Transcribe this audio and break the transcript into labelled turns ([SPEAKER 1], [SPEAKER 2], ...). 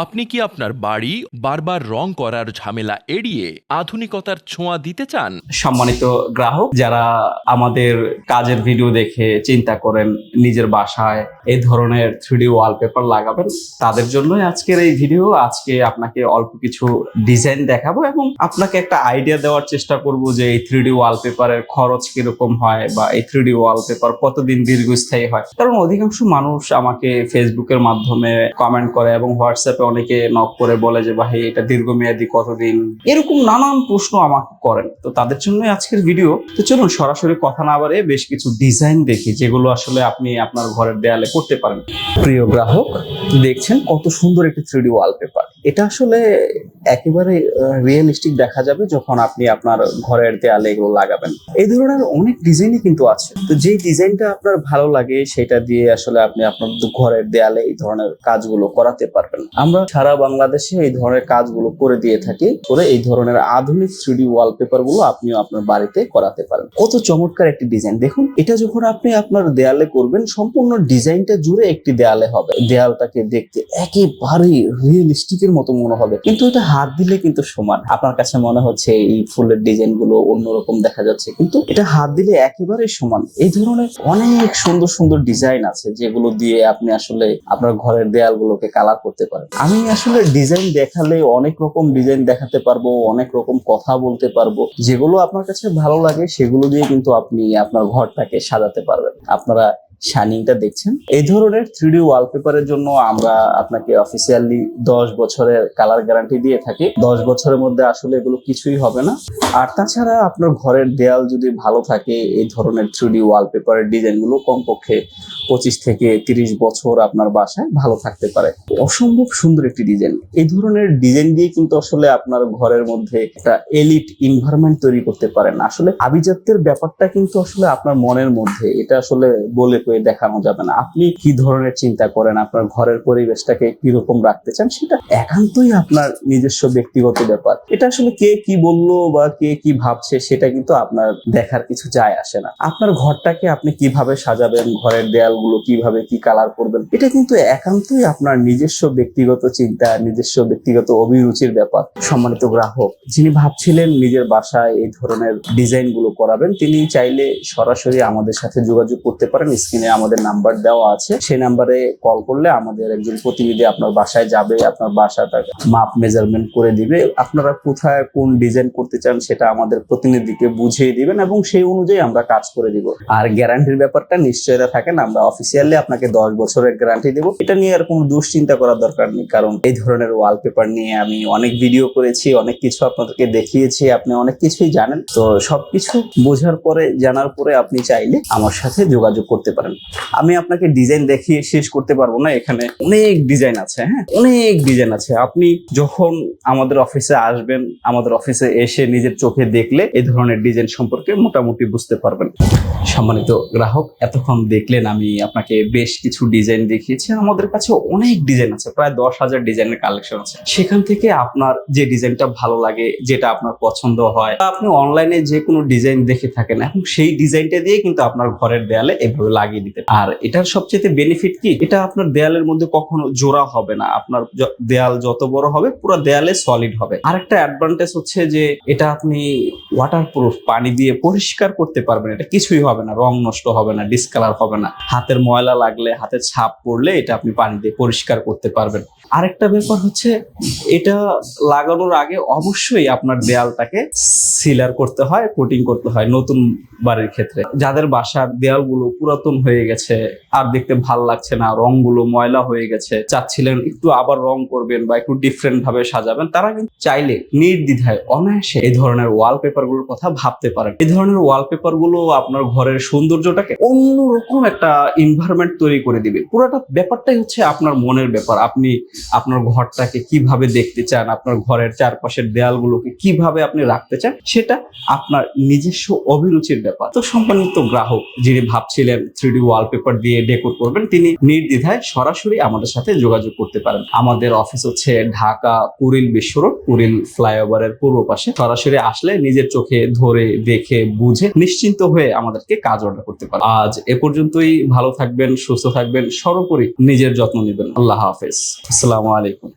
[SPEAKER 1] আপনি কি আপনার বাড়ি বারবার রং করার ঝামেলা এড়িয়ে আধুনিকতার ছোঁয়া দিতে চান?
[SPEAKER 2] সম্মানিত গ্রাহক যারা আমাদের কাজের ভিডিও দেখে চিন্তা করেন নিজের বাসায় এই ধরনের 3D ওয়ালপেপার লাগাবেন, তাদের জন্যই আজকের এই ভিডিও। আজকে আপনাকে অল্প কিছু ডিজাইন দেখাবো এবং আপনাকে একটা আইডিয়া দেওয়ার চেষ্টা করব যে এই 3D ওয়ালপেপারের খরচ কিরকম হয় বা এই 3D ওয়ালপেপার কতদিন দীর্ঘস্থায়ী হয়। কারণ অধিকাংশ মানুষ আমাকে ফেসবুকের মাধ্যমে কমেন্ট করে এবং হোয়াটসঅ্যাপে অনেকে নক করে বলে যে ভাই এটা দীর্ঘমেয়াদী কতদিন, এরকম নানান প্রশ্ন আমাকে করেন। তো তাদের জন্যই আজকের ভিডিও। তো চলুন সরাসরি কথা না বাড়ে বেশ কিছু ডিজাইন দেখি যেগুলো আসলে আপনি আপনার ঘরের দেয়ালে করতে পারেন। প্রিয় গ্রাহক, দেখছেন কত সুন্দর একটি 3D ওয়ালপেপার। এটা আসলে একেবারে রিয়েলিস্টিক দেখা যাবে যখন আপনি আপনার ঘরের দেয়ালে এগুলো লাগাবেন। এই ধরনের অনেক ডিজাইনই কিন্তু আছে। তো যেই ডিজাইনটা আপনার ভালো লাগে সেটা দিয়ে আসলে আপনি আপনার ঘরের দেয়ালে এই ধরনের কাজগুলো করাতে পারবেন। আমরা সারা বাংলাদেশে এই ধরনের কাজগুলো করে দিয়ে থাকি। করে এই ধরনের আধুনিক 3D ওয়ালপেপার গুলো আপনিও আপনার বাড়িতে করাতে পারেন। কত চমৎকার একটি ডিজাইন দেখুন। এটা যখন আপনি আপনার দেয়ালে করবেন, সম্পূর্ণ ডিজাইনটা জুড়ে একটি দেয়ালে হবে। দেয়ালটাকে দেখতে একেবারে রিয়েলিস্টিকের মতো মনে হবে, কিন্তু এটা হাত দিলে কিন্তু সমান। আপনার কাছে মনে হচ্ছে এই ফুলের ডিজাইন গুলো অন্যরকম দেখা যাচ্ছে, কিন্তু এটা হাত দিলে একেবারে সমান। এই ধরনের অনেক সুন্দর সুন্দর ডিজাইন আছে যেগুলো দিয়ে আপনি আসলে আপনার ঘরের দেয়ালগুলোকে কালার করতে পারেন। আমি আসলে ডিজাইন দেখালে অনেক রকম ডিজাইন দেখাতে পারবো, অনেক রকম কথা বলতে পারবো। যেগুলো আপনার কাছে ভালো লাগে সেগুলো দিয়ে কিন্তু আপনি আপনার ঘরটাকে সাজাতে পারবেন। আপনারা শাইনিংটা দেখছেন। এই ধরনের 3D ওয়ালপেপারের জন্য আমরা আপনাকে অফিসিয়ালি 10 বছরের কালার গ্যারান্টি দিয়ে থাকি। 10 বছরের মধ্যে আসলে এগুলো কিছুই হবে না। আর তাছাড়া আপনার ঘরের দেয়াল যদি ভালো থাকে, এই ধরনের 3D ওয়ালপেপারের ডিজাইনগুলো কমপক্ষে 25 থেকে 30 বছর আপনার বাসায় ভালো থাকতে পারে। অসম্ভব সুন্দর একটি ডিজাইন। এই ধরনের ডিজাইন দিয়ে কিন্তু আসলে আপনার ঘরের মধ্যে একটা এলিট এনভায়রনমেন্ট তৈরি করতে পারেন। আসলে আভিজাত্যের ব্যাপারটা কিন্তু আসলে আপনার মনের মধ্যে, এটা আসলে বলে দেখানো যাবে না। আপনি কি ধরনের চিন্তা করেন, আপনার ঘরের পরিবেশটাকে কিরকম রাখতে চান, সেটা একান্তই আপনার নিজস্ব ব্যক্তিগত ব্যাপার। এটা আসলে কে কি বললো বা কে কি ভাবছে সেটা কিন্তু আপনার দেখার কিছু যায় আসে না। আপনার ঘরটাকে আপনি কিভাবে সাজাবেন, ঘরের দেয়ালগুলো কিভাবে কি কালার করবেন, এটা কিন্তু একান্তই আপনার নিজস্ব ব্যক্তিগত চিন্তা, নিজস্ব ব্যক্তিগত অভিরুচির ব্যাপার। সম্মানিত গ্রাহক, যিনি ভাবছিলেন নিজের বাসায় এই ধরনের ডিজাইন গুলো করাবেন, তিনি চাইলে সরাসরি আমাদের সাথে যোগাযোগ করতে পারেন। স্ক্রিনে আমাদের নাম্বার দেওয়া আছে, সেই নাম্বারে কল করলে আমাদের একজন প্রতিনিধি আপনার বাসায় যাবে, আপনার বাসাটা মাপ মেজারমেন্ট করে দিবে। আপনারা কোথায় কোন ডিজাইন করতে চান সেটা আমাদের প্রতিনিধিকে বুঝিয়ে দিবেন এবং সেই অনুযায়ী আমরা কাজ করে দিব। আর গ্যারান্টির ব্যাপারটা নিশ্চয়তা থাকেন, আমরা অফিসিয়ালি আপনাকে 10 বছরের গ্যারান্টি দেব। এটা নিয়ে আর কোনো দুশ্চিন্তা করার দরকার নেই, কারণ এই ধরনের ওয়ালপেপার নিয়ে আমি অনেক ভিডিও করেছি, অনেক কিছু আপনাদেরকে দেখিয়েছি, আপনি অনেক কিছুই জানেন। তো সবকিছু বোঝার পরে, জানার পরে আপনি চাইলে আমার সাথে যোগাযোগ করতে পারেন। আমি আপনাকে ডিজাইন দেখিয়ে শেষ করতে পারবো না, এখানে অনেক ডিজাইন আছে। হ্যাঁ, অনেক ডিজাইন আছে। আপনি যখন আমাদের অফিসে আসবেন, আমাদের অফিসে এসে নিজের চোখে দেখলে এই ধরনের ডিজাইন সম্পর্কে মোটামুটি বুঝতে পারবেন। সম্মানিত গ্রাহক, এতক্ষণ দেখলেন আমি আপনাকে বেশ কিছু ডিজাইন দেখিয়েছি। আমাদের কাছে অনেক ডিজাইন আছে, প্রায় 10,000 ডিজাইনের কালেকশন আছে। সেখান থেকে আপনার যে ডিজাইনটা ভালো লাগে, যেটা আপনার পছন্দ হয়, আপনি অনলাইনে যে কোনো ডিজাইন দেখে থাকেন, এখন সেই ডিজাইনটা দিয়ে কিন্তু আপনার ঘরের দেয়ালে এভাবে লাগিয়ে দিতে। আর এটার সবচেয়ে বেনিফিট কি, এটা আপনার দেয়ালের মধ্যে কখনো জোড়া হবে না। আপনার দেয়াল যত বড় হবে পুরো দেয়ালে সলিড হবে। আরেকটা অ্যাডভান্টেজ হচ্ছে যে এটা আপনি ওয়াটারপ্রুফ, পানি দিয়ে পরিষ্কার করতে পারবেন। এটা কিছুই হবে না, রং নষ্ট হবে না, ডিসকালার হবে না। হাতের ময়লা লাগলে, হাতের ছাপ পড়লে এটা আপনি পানি দিয়ে পরিষ্কার করতে পারবেন। আরেকটা ব্যাপার হচ্ছে, এটা লাগানোর আগে অবশ্যই আপনার দেয়ালটাকে সিলার করতে হয়, কোটিং করতে হয়। নতুন বাড়ির ক্ষেত্রে যাদের বাসার দেয়ালগুলো পুরাতন হয়ে গেছে, আর দেখতে ভাল লাগছে না, রংগুলো ময়লা হয়ে গেছে, চাচ্ছিলেন একটু আবার রং করবেন বা একটু ডিফারেন্ট ভাবে সাজাবেন, তারা কিন্তু চাইলে নির্দ্বিধায় অনায়াসে এই ধরনের ওয়ালপেপার গুলোর কথা ভাবতে পারেন। এই ধরনের ওয়ালপেপার গুলো আপনার ঘরের সৌন্দর্যটাকে অন্যরকম একটা এনভায়রনমেন্ট তৈরি করে দিবে। পুরোটা ব্যাপারটাই হচ্ছে আপনার মনের ব্যাপার। আপনি আপনার ঘরটাকে কিভাবে দেখতে চান, আপনার ঘরের চারপাশের দেয়ালগুলোকে কিভাবে আপনি রাখতে চান, সেটা আপনার নিজস্ব অভিরুচির ব্যাপার। তো সম্মানিত গ্রাহক, যিনি ভাবছিলেন 3D ওয়ালপেপার দিয়ে ডেকোর করবেন, তিনি নির্দ্বিধায় সরাসরি আমাদের সাথে যোগাযোগ করতে পারেন। আমাদের অফিস হচ্ছে ঢাকা কুড়িল বিশ্ব রোড, কুড়িল ফ্লাইওভারের পূর্ব পাশে। সরাসরি আসলে নিজের চোখে ধরে দেখে বুঝে নিশ্চিন্ত হয়ে আমাদেরকে কাজ অর্ডার করতে পারেন। আজ এ পর্যন্তই। ভালো থাকবেন, সুস্থ থাকবেন, সর্বোপরি নিজের যত্ন নেবেন। আল্লাহ হাফেজ। আসসালামু আলাইকুম।